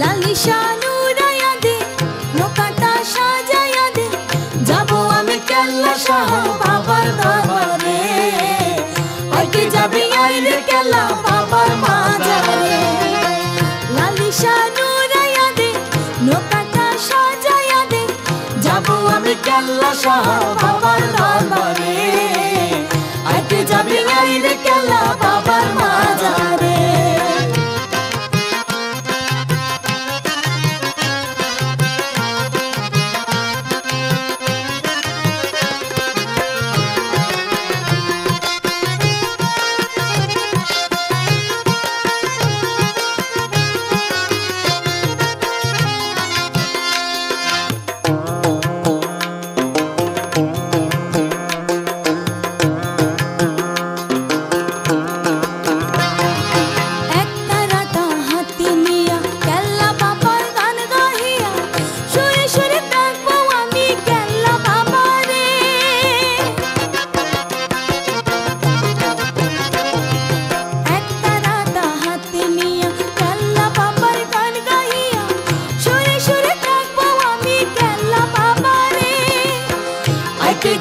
লালিশানু রায়া দে নৌকাটা সাজায়া দে যাবো আমি কেল্লা শাহ বাবার দরবারে আইতে যাবি আইরে কেল্লা বাবার মাজারে লালিশানু রায়া দে নৌকাটা সাজায়া দে যাবো আমি কেল্লা শাহ বাবার দরবারে আইতে যাবি আইরে কেল্লা বাবার মাজারে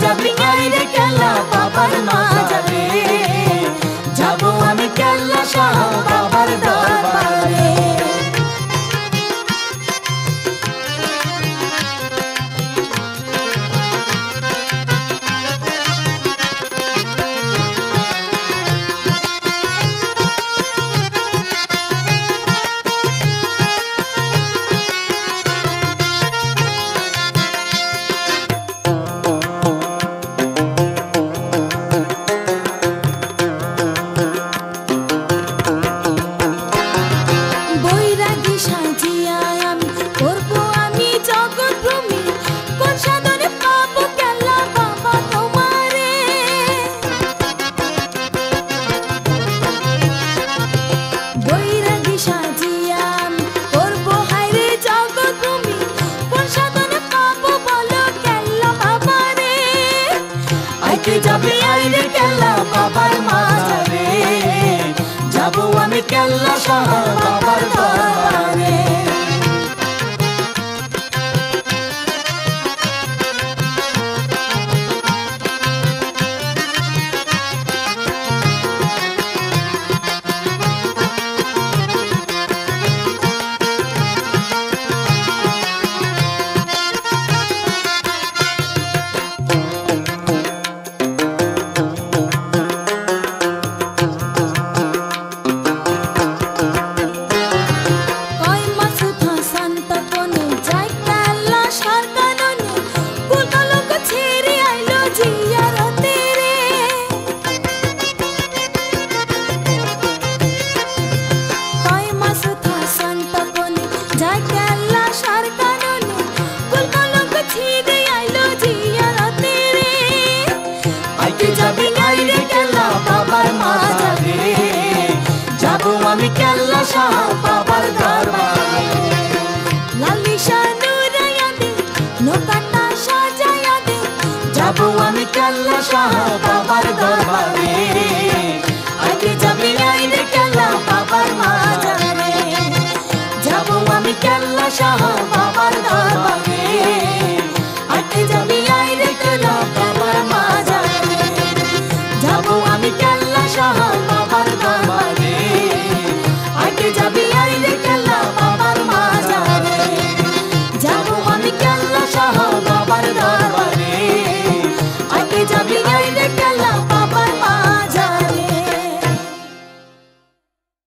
যাবি আইরে কেল্লা বাবার মাজারে যাবো আমি কেল্লা শাহ বাবার দরবারে যাবি আইরে কেল্লা বাবার মাজারে যাবো আমি কেল্লা শাহ বাবার দরবারে আমি কেল্লা শাহ বাবার দরবারে লালিশানু রায়া দে নৌকাটা সাজায়া দে যাবো আমি কেল্লা শাহ বাবার দরবারে আইতে যাবি আইরে কেল্লা বাবার মাজারে যাবো আমি কেল্লা শাহ